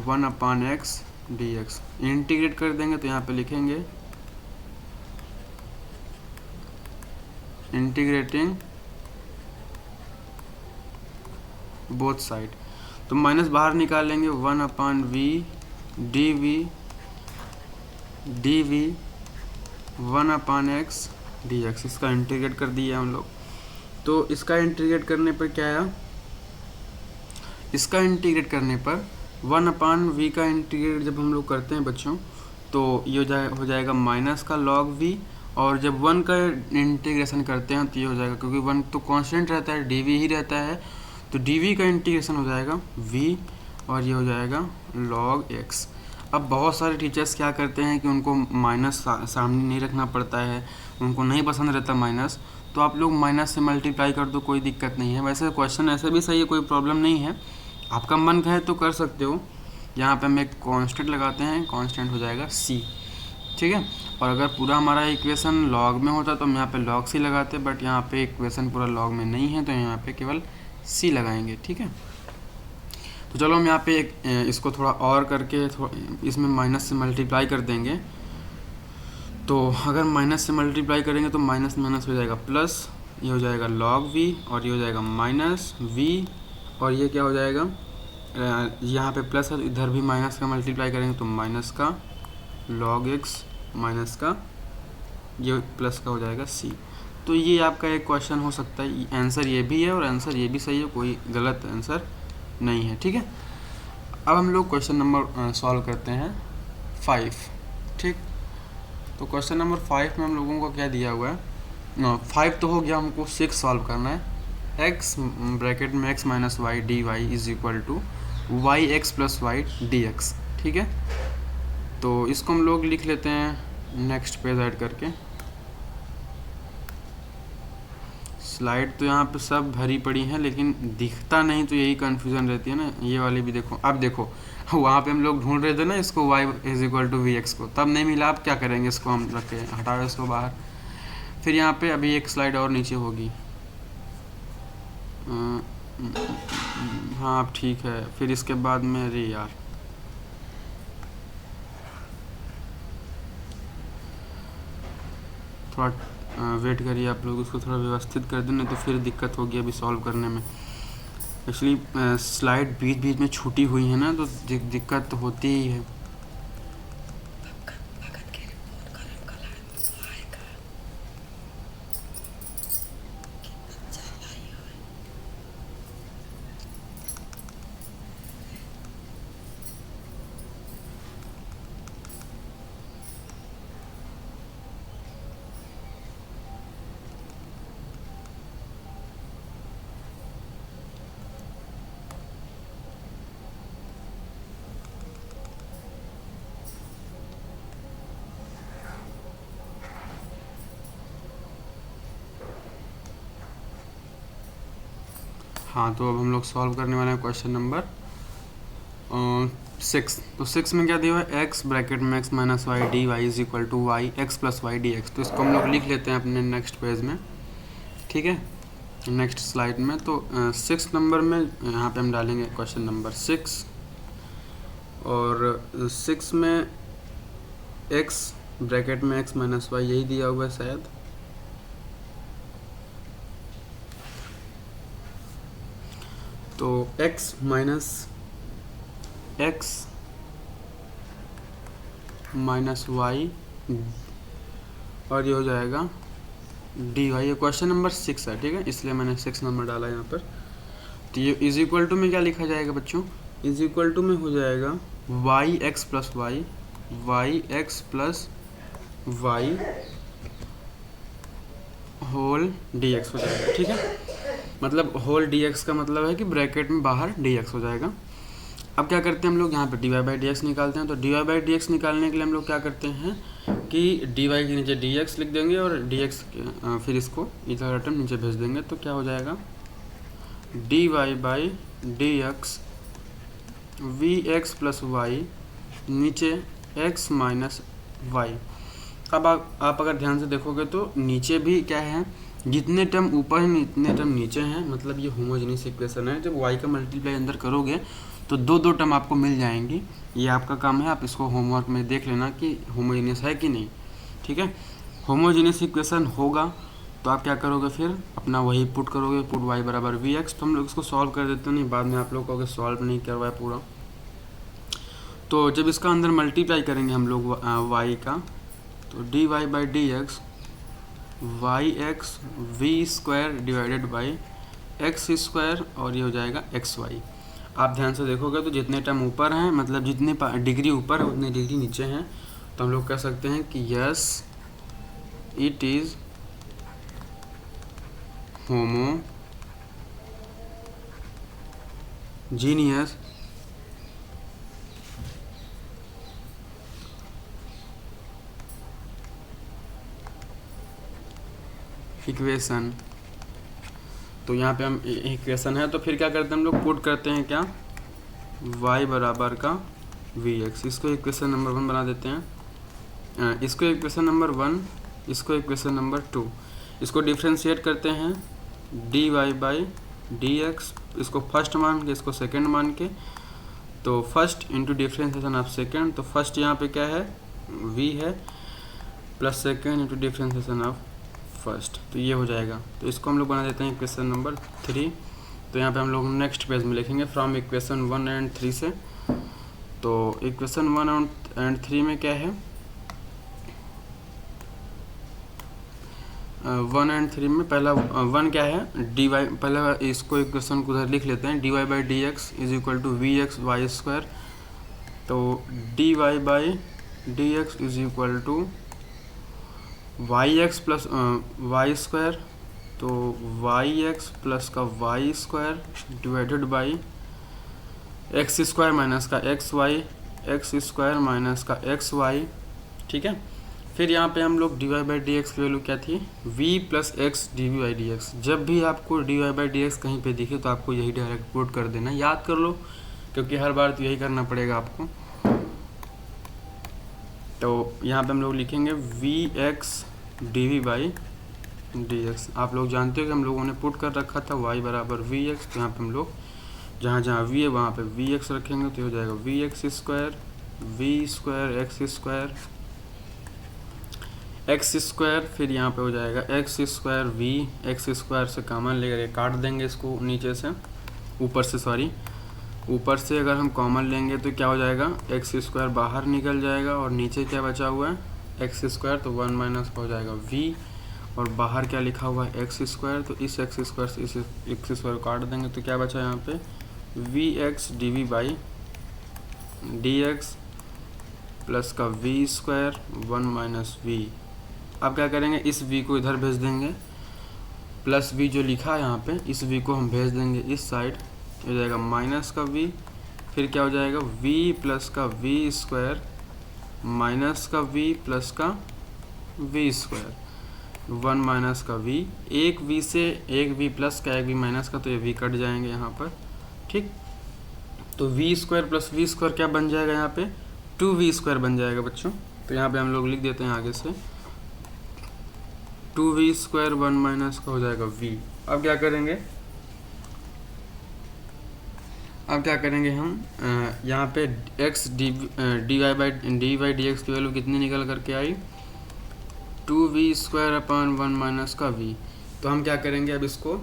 S1: 1 upon x dx। Integrate कर देंगे तो यहाँ पे लिखेंगे इंटीग्रेटिंग बोथ साइड। तो माइनस बाहर निकालेंगे, 1 upon v dv 1 upon x dx। इसका इंटीग्रेट कर दिया हम लोग। तो इसका इंटीग्रेट करने पर क्या आया, इसका इंटीग्रेट करने पर 1 अपान v का इंटीग्रेट जब हम लोग करते हैं बच्चों, तो ये हो जाएगा माइनस का log v, और जब 1 का इंटीग्रेशन करते हैं तो ये हो जाएगा, क्योंकि 1 तो कांस्टेंट रहता है, dv ही रहता है, तो dv का इंटीग्रेशन हो जाएगा v और ये हो जाएगा log x। अब बहुत सारे टीचर्स क्या करते हैं कि उनको माइनस सामने नहीं रखना पड़ता है, उनको नहीं पसंद रहता माइनस, तो आप लोग माइनस से मल्टीप्लाई कर दो, कोई दिक्कत नहीं है। वैसे क्वेश्चन ऐसे भी सही है, कोई प्रॉब्लम नहीं है, आपका मन कहे तो कर सकते हो। यहाँ पे हम एक कांस्टेंट लगाते हैं, कांस्टेंट हो जाएगा c, ठीक है। और अगर पूरा हमारा इक्वेशन लॉग में होता तो हम यहाँ पे लॉग c लगाते, बट यहाँ पे इक्वेशन पूरा लॉग में नहीं है, तो यहाँ पे केवल c लगाएंगे, ठीक है। तो चलो हम यहाँ पे इसको थोड़ा और करके इसमें माइनस से मल्टीप्लाई कर देंगे। तो अगर माइनस से मल्टीप्लाई करेंगे तो माइनस माइनस हो जाएगा प्लस, ये हो जाएगा log v और ये हो जाएगा माइनस v, और ये क्या हो जाएगा, यहाँ पे प्लस है, इधर भी माइनस का मल्टीप्लाई करेंगे तो माइनस का log x माइनस का ये प्लस का हो जाएगा c। तो ये आपका एक क्वेश्चन हो सकता है, आंसर ये भी है और आंसर ये भी सही है, कोई गलत आंसर नहीं है, ठीक है। अब हम लोग क्वेश्चन नंबर सॉल्व करते हैं 5, ठीक। तो क्वेश्चन नंबर 5 में हम लोगों को क्या दिया हुआ है, 5 तो हो गया, हमको 6 सॉल्व करना है। x ब्रैकेट में x minus y d y is equal to Y x plus y d x, ठीक है। तो इसको हम लोग लिख लेते हैं नेक्स्ट पेज ऐड करके। स्लाइड तो यहाँ पे सब भरी पड़ी हैं, लेकिन दिखता नहीं तो यही कन्फ्यूज़न रहती है ना। ये वाली भी देखो, अब देखो वहाँ पे हम लोग ढूंढ रहे थे ना इसको y is equal to we x को, तब नहीं मिला। अब क्या करेंगे, इसको हम रख के हटाओ इसको बाहर। फिर यहाँ पे अभी एक स्लाइड और नीचे होगी, हाँ अब ठीक है। फिर इसके बाद में अरे यार थोड़ा वेट करिए आप लोग, उसको थोड़ा व्यवस्थित कर दें, तो फिर दिक्कत होगी अभी सॉल्व करने में। एक्चुअली स्लाइड बीच बीच में छूटी हुई है ना, तो दिक्कत तो होती ही है। हाँ, तो अब हम लोग सॉल्व करने वाले हैं क्वेश्चन नंबर 6। तो 6 में क्या दिया हुआ है, एक्स ब्रैकेट में x minus y d y is equal to Y x plus y d x. तो इसको हम लोग लिख लेते हैं अपने नेक्स्ट पेज में, ठीक है, नेक्स्ट स्लाइड में। तो 6 नंबर में यहाँ पे हम डालेंगे क्वेश्चन नंबर 6, और 6 में एक्स ब्रैकेट में एक्स माइनस वाई यही दिया हुआ है शायद। तो x माइनस वाई और ये हो जाएगा डी वाई। ये क्वेश्चन नंबर 6 है, ठीक है, इसलिए मैंने 6 नंबर डाला यहाँ पर। तो ये इज इक्वल टू में क्या लिखा जाएगा बच्चों, इज इक्वल टू में हो जाएगा y x plus y x plus y whole d x हो जाएगा, ठीक है। मतलब होल डी एक्स का मतलब है कि ब्रैकेट में बाहर डी एक्स हो जाएगा। अब क्या करते हैं हम लोग, यहाँ पे d Y by D x निकालते हैं। तो D Y by D x निकालने के लिए हम लोग क्या करते हैं कि डी वाई के नीचे डी एक्स लिख देंगे और डी एक्स फिर इसको इधर टर्म नीचे भेज देंगे। तो क्या हो जाएगा, D Y by D x v x plus y नीचे एक्स माइनस वाई। अब आप अगर ध्यान से देखोगे तो नीचे भी क्या है, जितने टर्म ऊपर हैं इतने टर्म नीचे हैं, मतलब ये होमोजेनियस इक्वेशन है। जब y का मल्टीप्लाई अंदर करोगे तो दो टर्म आपको मिल जाएंगी। ये आपका काम है, आप इसको होमवर्क में देख लेना कि होमोजेनियस है कि नहीं, ठीक है। होमोजेनियस इक्वेशन होगा तो आप क्या करोगे, फिर अपना वही पुट करोगे, पुट y बराबर वी एक्स। तो हम लोग इसको सॉल्व कर देते हैं, नहीं बाद में आप लोग कहोगे सॉल्व नहीं करवाए पूरा। तो जब इसका अंदर मल्टीप्लाई करेंगे हम लोग y का, तो D Y by D x Y x v square divided by x square और ये हो जाएगा एक्स वाई। आप ध्यान से देखोगे तो जितने टर्म ऊपर हैं, मतलब जितने डिग्री ऊपर है उतने डिग्री नीचे हैं। तो हम लोग कह सकते हैं कि yes it is homogeneous equation. तो यहाँ पे हम इक्वेशन है, तो फिर क्या करते हैं हम लोग, पुट करते हैं क्या, y बराबर का वी एक्स। इसको इक्वेशन नंबर 1 बना देते हैं, इसको इक्वेशन नंबर 1, इसको इक्वेशन नंबर 2। इसको डिफ्रेंशिएट करते हैं D Y by D x, इसको फर्स्ट मान के इसको सेकेंड मान के। तो first into differentiation of second, तो फर्स्ट यहाँ पे क्या है v है, plus second into differentiation of first, तो ये हो जाएगा। तो इसको हम लोग बना देते हैं इक्वेशन नंबर 3। तो यहाँ पे हम लोग नेक्स्ट पेज में लिखेंगे फ्रॉम इक्वेशन 1 एंड 3 से। तो इक्वेशन 1 एंड 3 में क्या है, 1 एंड 3 में पहला 1 क्या है, डी वाई, पहला इसको इक्वेशन को उधर लिख लेते हैं, D Y by D x is equal to we X Y square. तो D Y by D x is equal to Y x plus Y square, तो वाई एक्स प्लस का Y square divided by x square minus का x Y, X square minus का x Y, ठीक है। फिर यहाँ पे हम लोग D Y by D x की वैल्यू क्या थी, v plus x d v by D x. जब भी आपको d Y by D x कहीं पे दिखे तो आपको यही डायरेक्ट पुट कर देना, याद कर लो, क्योंकि हर बार तो यही करना पड़ेगा आपको। तो यहाँ पे हम लोग लिखेंगे v x d v by D x. आप लोग जानते हो कि हम लोगों ने पुट कर रखा था y बराबर वी एक्स। तो यहाँ पे हम लोग जहाँ जहाँ v है वहाँ पे वी एक्स रखेंगे, तो हो जाएगा v x square v square x square, फिर यहाँ पे हो जाएगा x square v, x square से कॉमन लेकर काट देंगे इसको नीचे से, ऊपर से सॉरी, ऊपर से अगर हम कॉमन लेंगे तो क्या हो जाएगा, एक्स स्क्वायर बाहर निकल जाएगा और नीचे क्या बचा हुआ है एक्स स्क्वायर, तो 1 माइनस हो जाएगा v, और बाहर क्या लिखा हुआ है एक्स स्क्वायर। तो इस एक्स स्क्वायर से इस एक्स स्क्वायर को काट देंगे, तो क्या बचा यहाँ पे v x d v by D x plus का वी स्क्वायर 1 माइनस वी। अब क्या करेंगे, इस v को इधर भेज देंगे, प्लस v जो लिखा है यहाँ पे इस v को हम भेज देंगे इस साइड, हो जाएगा माइनस का v, फिर क्या हो जाएगा v प्लस का v स्क्वायर माइनस का v प्लस का v स्क्वायर। 1 माइनस का v, एक v से एक v प्लस का एक v माइनस का, तो ये v कट जाएंगे यहाँ पर, ठीक। तो v square plus v square क्या बन जाएगा यहाँ पे, 2v स्क्वायर बन जाएगा बच्चों। तो यहाँ पे हम लोग लिख देते हैं आगे से 2v स्क्वायर 1 माइनस का हो जाएगा v। अब क्या करेंगे, हम यहाँ पे x dy by D x की वैल्यू कितनी निकल करके आई, 2v स्क्वायर अपॉन 1 माइनस का v। तो हम क्या करेंगे, अब इसको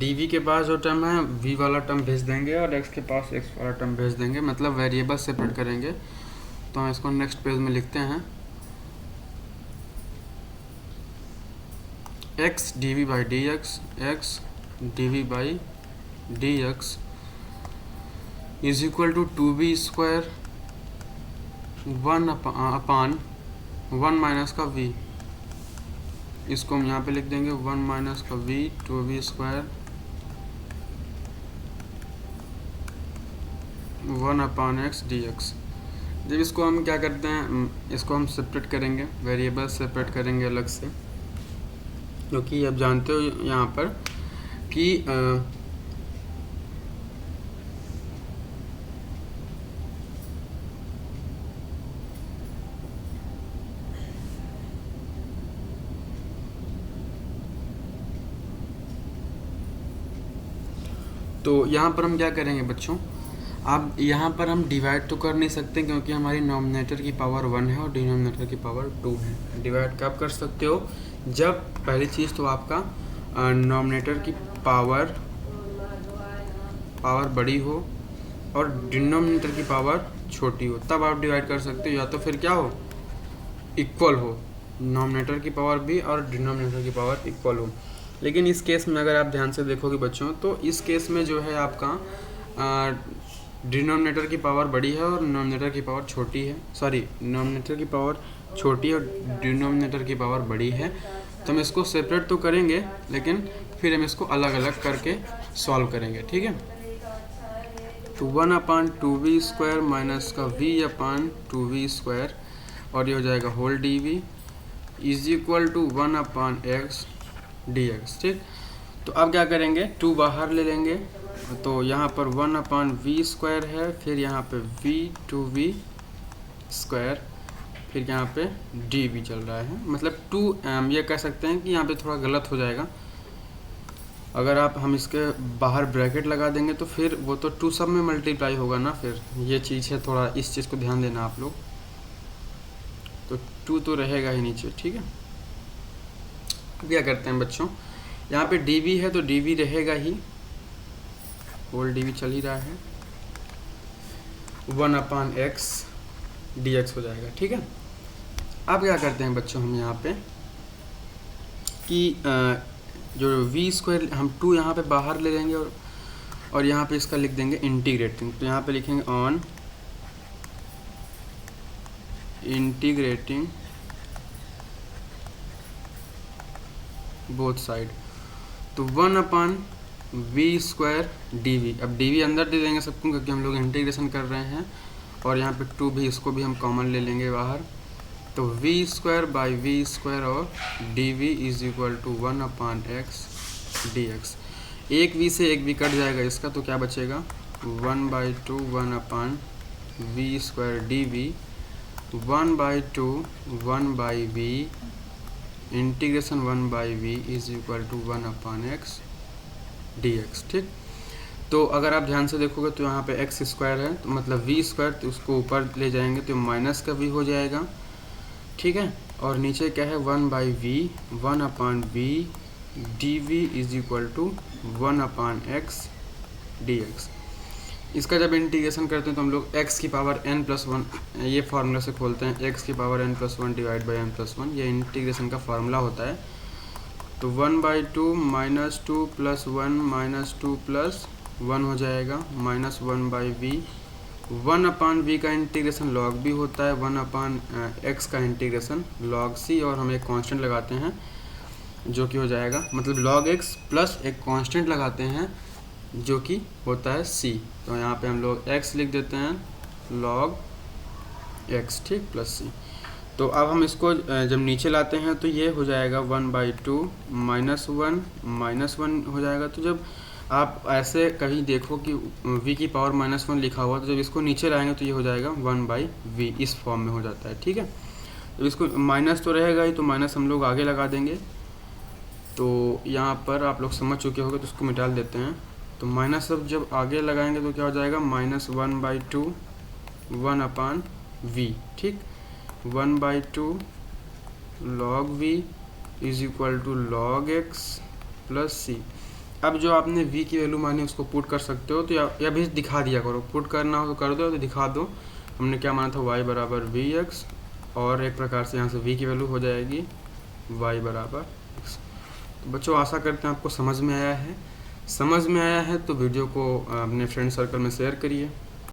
S1: dv के पास जो टर्म है v वाला टर्म भेज देंगे और x के पास x वाला टर्म भेज देंगे, मतलब वेरिएबल सेपरेट करेंगे। तो हम इसको नेक्स्ट पेज में लिखते हैं, x dv by D x, x dv by D x is equal to 2v square 1 upon 1 minus का v। इसको हम यहाँ पे लिख देंगे 1 माइनस का v, 2v square 1 upon x dx। जब इसको हम क्या करते हैं, इसको हम सेपरेट करेंगे, वेरिएबल सेपरेट करेंगे अलग से, क्योंकि आप जानते हो यहाँ पर कि तो यहाँ पर हम क्या करेंगे बच्चों, अब यहाँ पर हम डिवाइड तो कर नहीं सकते क्योंकि हमारी नॉमिनेटर की पावर 1 है और डिनोमिनेटर की पावर 2 है। डिवाइड कब कर सकते हो, जब पहली चीज़ तो आपका नॉमिनेटर की पावर बड़ी हो और डिनोमिनेटर की पावर छोटी हो, तब आप डिवाइड कर सकते हो। या तो फिर क्या हो, इक्वल हो, नॉमिनेटर की पावर भी और डिनोमिनेटर की पावर इक्वल हो। लेकिन इस केस में अगर आप ध्यान से देखोगे बच्चों, तो इस केस में जो है आपका डिनोमिनेटर की पावर बड़ी है और नॉमिनेटर की पावर छोटी है, नॉमिनेटर की पावर छोटी और डिनोमिनेटर की पावर बड़ी है। तो हम इसको सेपरेट तो करेंगे, लेकिन फिर हम इसको अलग अलग करके सॉल्व करेंगे, ठीक है। तो 1 अपान 2v स्क्वायर माइनस का v अपान 2v स्क्वायर, और ये हो जाएगा whole dv is equal to 1 upon x dx, ठीक। तो अब क्या करेंगे, 2 बाहर ले लेंगे, तो यहाँ पर 1 अपान v स्क्वायर है, फिर यहाँ पे v 2v स्क्वायर, फिर यहाँ पे dv चल रहा है, मतलब 2 ये कह सकते हैं कि यहाँ पे थोड़ा गलत हो जाएगा। अगर हम इसके बाहर ब्रैकेट लगा देंगे तो फिर वो तो 2 सब में मल्टीप्लाई होगा ना, फिर ये चीज़ है, थोड़ा इस चीज़ को ध्यान देना आप लोग। तो 2 तो रहेगा ही नीचे, ठीक है। क्या करते हैं बच्चों, यहाँ पे dv है तो dv रहेगा ही, होल dv चल ही रहा है, 1 अपान x dx हो जाएगा, ठीक है। अब क्या करते हैं बच्चों, हम यहाँ पे कि जो v स्क्वायर, हम 2 यहाँ पे बाहर ले लेंगे और यहाँ पे इसका लिख देंगे इंटीग्रेटिंग। तो यहाँ पे लिखेंगे ऑन इंटीग्रेटिंग बोथ साइड, तो 1 अपान v स्क्वायर dv। अब dv अंदर दे देंगे सबको क्योंकि हम लोग इंटीग्रेशन कर रहे हैं, और यहाँ पे 2 भी, इसको भी हम कॉमन ले लेंगे बाहर। तो v square by v square और dv is equal to 1 upon x dx। एक v से एक v कट जाएगा इसका, तो क्या बचेगा, 1/2 1 upon v square dv 1/2 1/v integration 1/v is equal to 1 upon x dx, ठीक। तो अगर आप ध्यान से देखोगे तो यहाँ पे x स्क्वायर है, तो मतलब v स्क्वायर, तो उसको ऊपर ले जाएंगे तो माइनस का v हो जाएगा, ठीक है। और नीचे क्या है, 1/v 1 upon v dv is equal to 1 upon x dx। इसका जब इंटीग्रेशन करते हैं तो हम लोग x की पावर n+1, ये फार्मूला से खोलते हैं, x की power n+1 divide by n+1, ये इंटीग्रेशन का फार्मूला होता है। तो 1/2 -2 + 1 -2 + 1 हो जाएगा, -1/v 1 अपान v का इंटीग्रेशन log b होता है, 1 अपान x का इंटीग्रेशन log c, और हम एक कांस्टेंट लगाते हैं जो कि हो जाएगा, मतलब log x प्लस एक कांस्टेंट लगाते हैं जो कि होता है c। तो यहाँ पे हम लोग x लिख देते हैं log x, ठीक, प्लस c। तो अब हम इसको जब नीचे लाते हैं तो ये हो जाएगा 1/2 -1 हो जाएगा। तो जब आप ऐसे कहीं देखो कि v की पावर -1 लिखा हुआ, तो जब इसको नीचे लाएंगे तो ये हो जाएगा 1/v, इस फॉर्म में हो जाता है। ठीक है, तो इसको माइनस तो रहेगा ही, तो माइनस हम लोग आगे लगा देंगे। तो यहाँ पर आप लोग समझ चुके होंगे, तो इसको मिटा देते हैं। तो माइनस अब जब आगे लगाएंगे तो क्या हो जाएगा, -1/2 1/v। ठीक, 1/2 log v is equal to log x plus c। अब जो आपने v की वैल्यू मानी उसको पुट कर सकते हो, तो या भी दिखा दिया करो, पुट करना हो तो कर दो, तो दिखा दो। हमने क्या माना था, y बराबर vx, और एक प्रकार से यहाँ से v की वैल्यू हो जाएगी y बराबर x। तो बच्चों आशा करते हैं आपको समझ में आया है। समझ में आया है तो वीडियो को अपने फ्रेंड सर्कल में शेयर करिए।